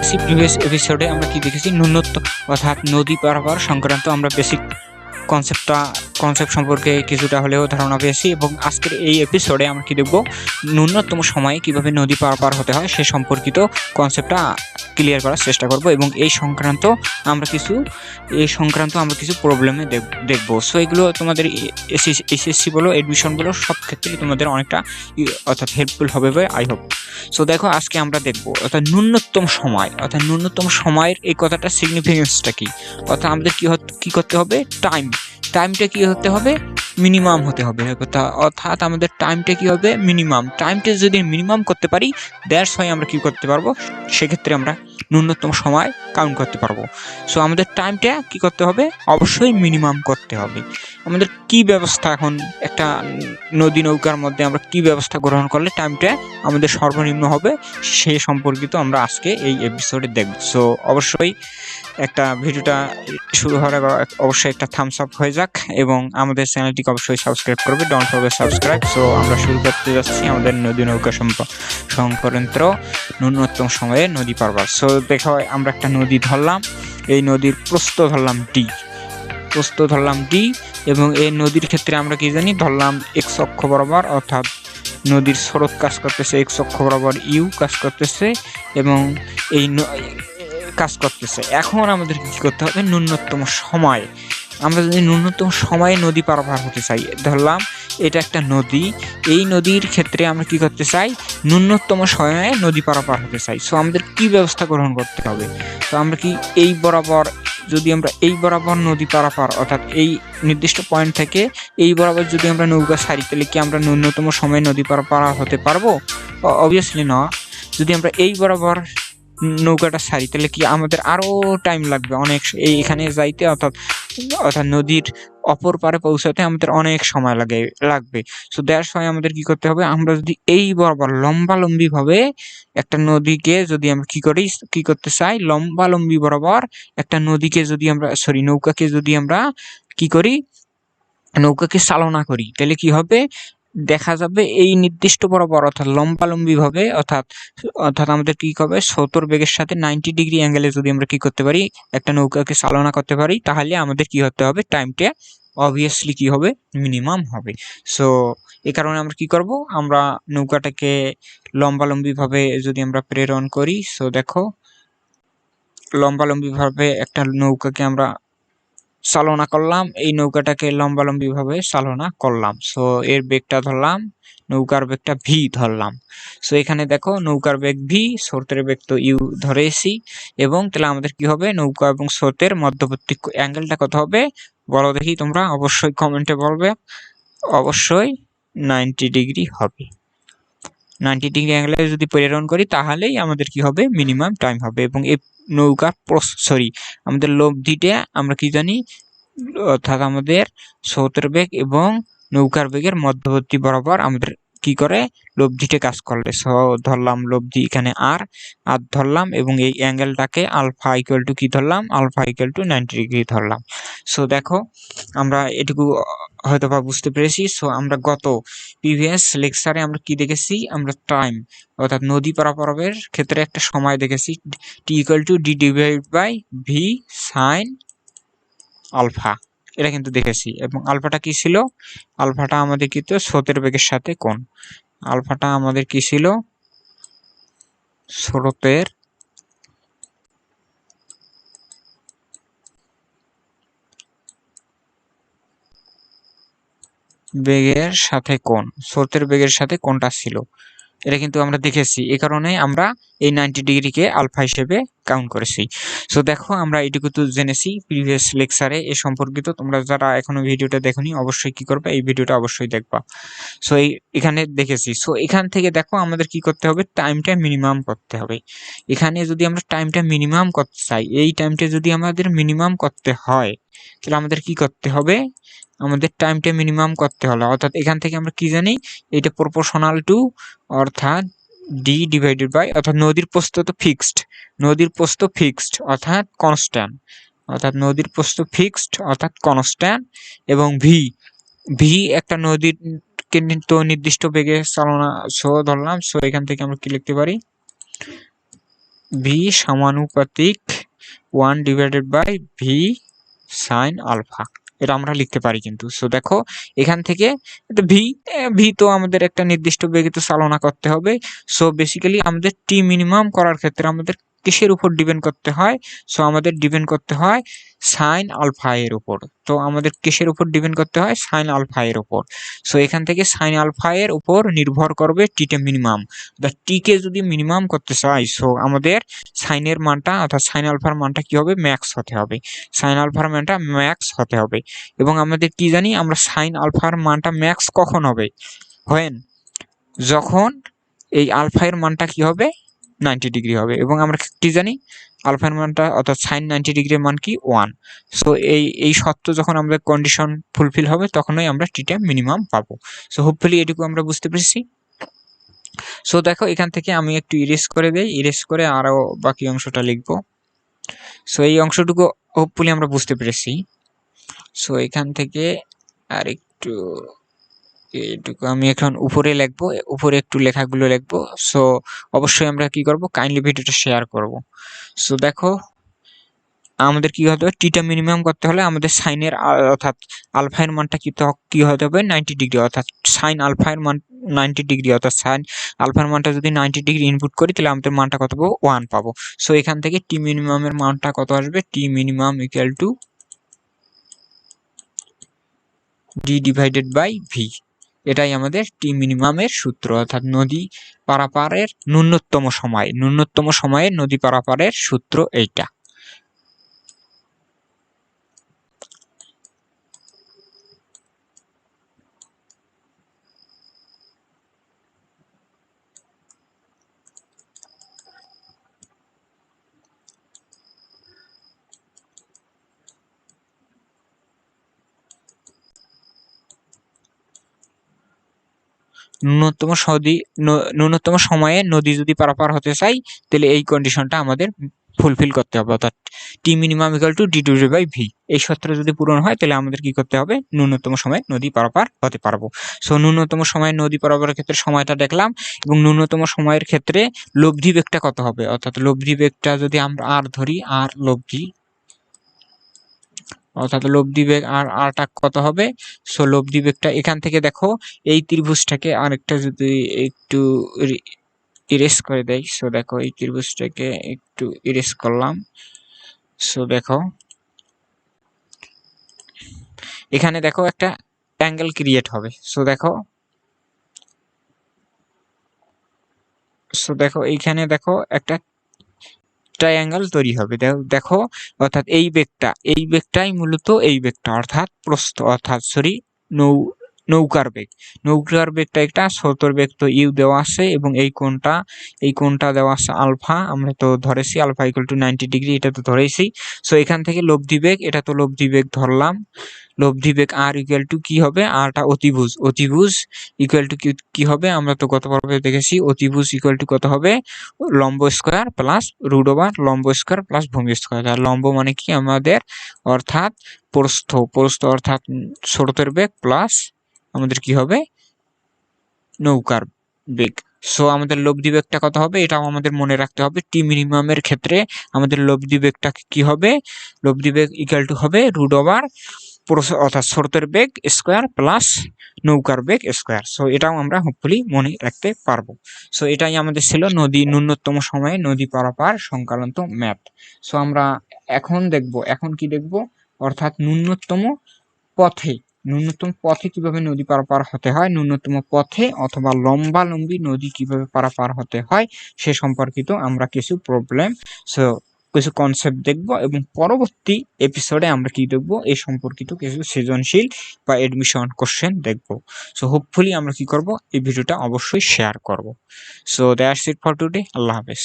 Previous এপিসোডে আমরা কি দেখেছি, ন্যূনতম অর্থাৎ নদী পারাপার সংক্রান্ত আমরা বেসিক কনসেপ্ট সম্পর্কে কিছুটা হলেও ধারণা পেয়েছি, এবং আজকের এই এপিসোডে আমরা কি দেখব, ন্যূনতম সময়ে কিভাবে নদী পারাপার হতে হয় সে সম্পর্কিত কনসেপ্টটা ক্লিয়ার করার চেষ্টা করব, এবং এই সংক্রান্ত আমরা কিছু প্রবলেমে দেখব। সো এগুলো তোমাদের এসএসসি বলো, এডমিশন বলো, সব ক্ষেত্রে তোমাদের অনেকটা অর্থাৎ হেল্পফুল হবে বলে আই হোপ। সো দেখো, আজকে আমরা দেখব অর্থাৎ ন্যূনতম সময়ের এই কথাটা সিগনিফিকেন্সটা কি, অর্থাৎ আমাদের কি করতে হবে, টাইমটা কি হতে হবে, মিনিমাম হতে হবে। অর্থাৎ আমাদের টাইমটা কি হবে, টাইমটা যদি মিনিমাম করতে পারি, দ্যাটস হয় আমরা কি করতে পারবো, সেক্ষেত্রে আমরা ন্যূনতম সময় কাউন্ট করতে পারবো। সো আমাদের টাইমটা কি করতে হবে, অবশ্যই মিনিমাম করতে হবে। আমাদের কি ব্যবস্থা, এখন একটা নদী নৌকার মধ্যে আমরা কি ব্যবস্থা গ্রহণ করলে টাইমটা আমাদের সর্বনিম্ন হবে, সে সম্পর্কিত আমরা আজকে এই এপিসোডে দেখব। সো অবশ্যই একটা ভিডিওটা শুরু হওয়ার আগে অবশ্যই একটা থামস আপ হয়ে যাক, এবং আমাদের চ্যানেলটিকে অবশ্যই সাবস্ক্রাইব করবে, ডোন্ট ফরগেট সাবস্ক্রাইব। সো আমরা শুরু করতে যাচ্ছি আমাদের নদী নৌকা সংক্রান্ত ন্যূনতম সময়ে নদী পারাপার। সো দেখো, আমরা একটা নদী ধরলাম, এই নদীর প্রস্থ ধরলাম ডি, এবং এই নদীর ক্ষেত্রে আমরা কি জানি, ধরলাম এক্স অক্ষ বরাবর, অর্থাৎ নদীর স্রোত কাজ করতেছে এক্স অক্ষ বরাবর, ইউ কাজ করতেছে, এবং এই কাজ করতেছে। এখন আমাদের কি করতে হবে, ন্যূনতম সময়, আমরা যদি ন্যূনতম সময়ে নদী পারাপার হতে চাই, ধরলাম এটা একটা নদী, এই নদীর ক্ষেত্রে আমরা কি করতে চাই, ন্যূনতম সময়ে নদী পারাপার হতে চাই। সো আমাদের কি ব্যবস্থা গ্রহণ করতে হবে, তো আমরা কি এই বরাবর, যদি আমরা এই বরাবর নদী পারাপার, অর্থাৎ এই নির্দিষ্ট পয়েন্ট থেকে এই বরাবর যদি আমরা নৌকা ছাড়ি, তাহলে কি আমরা ন্যূনতম সময়ে নদী পারাপার হতে পারবো? অবভিয়াসলি না। যদি আমরা এই বরাবর নৌকাটা ছাড়ি, তাহলে কি আমাদের আরো টাইম লাগবে অনেক এইখানে যাইতে, অর্থাৎ নদীর অপর পারে পৌঁছাতে আমাদের অনেক সময় লাগবে। সো দ্যাটস ওয়াই আমাদের কি করতে হবে, আমরা যদি এই বরাবর লম্বালম্বি ভাবে একটা নদীকে যদি আমরা কি করতে চাই, লম্বালম্বি বরাবর একটা নদীকে যদি আমরা নৌকাকে যদি আমরা কি করি, নৌকাকে চালনা করি, তাহলে কি হবে, দেখা যাবে এই নির্দিষ্ট বরাবর, অর্থাৎ লম্বালম্বি ভাবে, অর্থাৎ আমাদের কি হবে, স্রোতের বেগের সাথে 90 ডিগ্রি অ্যাঙ্গেলে যদি আমরা কি করতে পারি, একটা নৌকাকে চালনা করতে পারি, তাহলে আমাদের কি হতে হবে, টাইমটা অবভিয়াসলি কি হবে, মিনিমাম হবে। সো এই কারণে আমরা কি করব, আমরা নৌকাটাকে লম্বালম্বি ভাবে যদি আমরা প্রেরণ করি, সো দেখো লম্বালম্বি ভাবে একটা নৌকাকে আমরা চালনা করলাম, এই নৌকাটাকে লম্বালম্বি ভাবে চালনা করলাম। সো এর বেগটা ধরলাম, নৌকার বেগটা ভি ধরলাম। সো এখানে দেখো নৌকার বেগ ভি, স্রোতের বেগ তো ইউ ধরেছি, এবং তাহলে আমাদের কি হবে, নৌকা এবং স্রোতের মধ্যবর্তী অ্যাঙ্গেলটা কত হবে, বলো দেখি তোমরা, অবশ্যই কমেন্টে বলবে, অবশ্যই 90 ডিগ্রি হবে। 90 ডিগ্রি অ্যাঙ্গেলে যদি প্রেরণ করি, তাহলেই আমাদের কি হবে, মিনিমাম টাইম হবে। এবং এই নৌকার আমাদের লব্ধিটা আমরা কি জানি, অর্থাৎ আমাদের স্রোতের বেগ এবং নৌকার বেগের মধ্যবর্তী বরাবর আমাদের কি করে, লব্ধিতে কাজ করলে। সো ধরলাম লব্ধি এখানে আর ধরলাম, এবং এই অ্যাঙ্গেলটাকে আলফা ইকুয়াল টু কি ধরলাম, আলফা ইকুয়াল টু 90 ডিগ্রি ধরলাম। সো দেখো, আমরা এটুকু হয়তো বা বুঝতে পেরেছি। সো আমরা গত প্রিভিয়াস লেকচারে আমরা কি দেখেছি, আমরা টাইম, অর্থাৎ নদী পারাপারের ক্ষেত্রে একটা সময় দেখেছি, t equal to d divide by v sine alpha, এটা কিন্তু দেখেছি। এবং আলফাটা কি ছিল, আলফাটা আমাদের কিন্তু স্রোতের বেগের সাথে কোণ, আলফাটা আমাদের কি ছিল, স্রোতের বেগের সাথে কোণ, স্রোতের বেগের সাথে কোণটা ছিল, এটা কিন্তু আমরা দেখেছি। এই কারণে আমরা এই 90 ডিগ্রিকে আলফা হিসেবে কাউন্ট করেছি। সো দেখো, আমরা এইটুকু তো জেনেছি প্রিভিয়াস লেকচারে এ সম্পর্কিত। তোমরা যারা এখনো ভিডিওটা দেখোনি, অবশ্যই কি করবে, এই ভিডিওটা অবশ্যই দেখবা। সো এখানে দেখেছি। সো এখান থেকে দেখো আমাদের কি করতে হবে, টাইমটা মিনিমাম করতে হবে। এখানে যদি আমরা টাইমটা মিনিমাম করতে চাই, এই টাইমটা যদি আমাদের মিনিমাম করতে হয়, তাহলে আমাদের কি করতে হবে, আমাদের টাইমটা মিনিমাম করতে হলো, অর্থাৎ এখান থেকে আমরা কি জানি, এটা প্রপোর্শনাল টু, অর্থাৎ ডি ডিভাইডেড বাই, অর্থাৎ নদীর প্রস্থ তো ফিক্সড, অর্থাৎ কনস্ট্যান্ট, এবং ভি একটা নদীর কিন্তু নির্দিষ্ট বেগে চালনা। সো ধরলাম, সো এখান থেকে আমরা কি লিখতে পারি, ভি সমানুপাতিক 1/v সাইন আলফা, এটা আমরা লিখতে পারি কিন্তু। সো দেখো এখান থেকে ভি তো আমাদের একটা নির্দিষ্ট বেগে তো চালনা করতে হবে। সো বেসিক্যালি আমাদের টি মিনিমাম করার ক্ষেত্রে আমাদের কিসের উপর ডিপেন্ড করতে হয়? সো আমাদের ডিপেন্ড করতে হয় সাইন আলফা এর উপর। তো আমাদের কিসের উপর ডিপেন্ড করতে হয়? সাইন আলফা এর উপর। সো এখান থেকে সাইন আলফা এর উপর নির্ভর করবে টিটা মিনিমাম। টিকে যদি মিনিমাম করতে চাই, সো আমাদের সাইনের মানটা অর্থাৎ সাইন আলফার মানটা কি হবে? ম্যাক্স হতে হবে। সাইন আলফার মানটা ম্যাক্স হতে হবে। এবং আমাদের কি জানি আমরা সাইন আলফার মানটা ম্যাক্স কখন হবে? যখন এই আলফা এর মানটা কি হবে? 90 ডিগ্রি হবে। এবং আমরা কি জানি আলফার মানটা অর্থাৎ সাইন 90 ডিগ্রির মান কি? 1। সো এই শর্ত যখন আমাদের কন্ডিশন ফুলফিল হবে তখনই আমরা টিটা মিনিমাম পাবো। সো হোপফুলি এটুকু আমরা বুঝতে পেরেছি। সো দেখো এখান থেকে আমি একটু ইরেজ করে দেই, ইরেজ করে আরো বাকি অংশটা লিখবো। সো এই অংশটুকু হোপফুলি আমরা বুঝতে পেরেছি। সো এখান থেকে আর একটু এইটুকু আমি এখন উপরে লিখবো, উপরে একটু লেখাগুলো লিখবো। সো অবশ্যই আমরা কি করব? কাইন্ডলি ভিডিওটা শেয়ার করব। সো দেখো আমাদের কি হতে হবে? টিটা মিনিমাম করতে হলে আমাদের সাইনের অর্থাৎ আলফা এর মানটা কি হতে হবে? 90 ডিগ্রি, অর্থাৎ সাইন আলফা এর মান 90 ডিগ্রি, অর্থাৎ সাইন আলফার মানটা যদি 90 ডিগ্রি ইনপুট করি তাহলে আমাদের মানটা কত পাবো? 1 পাবো। সো এখান থেকে টি মিনিমামের মানটা কত আসবে? T minimum equal to d divided by v. এটাই আমাদের টি মিনিমামের সূত্র, অর্থাৎ নদী পারাপারের ন্যূনতম সময়ে নদী পারাপারের সূত্র এইটা। ন্যূনতম সময়ে নদী যদি পারাপার হতে চাই তাহলে এই কন্ডিশনটা আমাদের ফুলফিল করতে হবে, অর্থাৎ t minimum equal to d divided by v. এই সূত্র যদি পূরণ হয় তাহলে আমাদের কি করতে হবে? ন্যূনতম সময়ে নদী পারাপার হতে পারবো। সো ন্যূনতম সময়ে নদী পারাপারের ক্ষেত্রে সময়টা দেখলাম, এবং ন্যূনতম সময়ের ক্ষেত্রে লব্ধি বেগটা কত হবে? অর্থাৎ লব্ধি বেগটা যদি আমরা আর ধরি, আর লব্ধি, অর্থাৎ লব্ধি বেগ আরটা কত হবে? সো লব্ধি বেগটা এখান থেকে দেখো এই ত্রিভুজটাকে আরেকটা যদি একটু ইরেজ করে দেয়। সো দেখো এই ত্রিভুজটাকে একটু ইরেজ করলাম। সো দেখো এখানে দেখো একটা অ্যাঙ্গেল ক্রিয়েট হবে। সো দেখো এইখানে দেখো একটা ট্রায়াঙ্গেল তৈরি হবে। দেখো অর্থাৎ এই বেগটাই মূলত এই বেগটা, অর্থাৎ প্রস্থ, অর্থাৎ নৌকার বেগটা একটা স্রোতের বেগ তো ইউ দেওয়া আছে, এবং এই কোণটা দেওয়া আছে আলফা, আমরা তো ধরেছি আলফা ইকুয়াল টু 90 ডিগ্রি, এটা তো ধরেছি। সো এখান থেকে লব্ধি বেগ, এটা তো লব্ধি বেগ ধরলাম। লব্ধি বেগ আর ইকুয়াল টু কি হবে? আরটা অতিভুজ ইকুয়াল টু কি হবে? আমরা তো গত পর্বে দেখেছি অতিভুজ ইকুয়াল টু কত হবে? লম্ব স্কয়ার প্লাস রুট ওভার লম্ব স্কয়ার প্লাস ভূমি স্কয়ার। আর লম্ব মানে কি আমাদের? অর্থাৎ প্রস্থ অর্থাৎ স্রোতের বেগ প্লাস আমাদের কি হবে? নৌকার বেগ। সো আমাদের লব্ধি বেগটা কত হবে? এটাও আমাদের মনে রাখতে হবে। টি মিনিমামের ক্ষেত্রে আমাদের লব্ধি বেগটা কি হবে? লব্ধি বেগ ইকুয়াল টু হবে রুট ওভার অর্থাৎ স্রোতের বেগ স্কয়ার প্লাস নৌকার বেগ স্কয়ার। সো এটাও আমরা হোপফুলি মনে রাখতে পারবো। সো এটাই আমাদের ছিল ন্যূনতম সময়ে নদী পারাপার সংক্রান্ত ম্যাথ। সো আমরা এখন কি দেখব? অর্থাৎ ন্যূনতম পথে কিভাবে নদী পারাপার হতে হয়, ন্যূনতম পথে অথবা লম্বালম্বী নদী কিভাবে পারাপার হতে হয় সে সম্পর্কিত আমরা কিছু প্রবলেম, কিছু কনসেপ্ট দেখব, এবং পরবর্তী এপিসোডে আমরা কি দেখব? এই সম্পর্কিত কিছু সৃজনশীল বা এডমিশন কোশ্চেন দেখব। সো হোপফুলি আমরা কি করব? এই ভিডিওটা অবশ্যই শেয়ার করব। So that's it for today. আল্লাহ হাফেজ।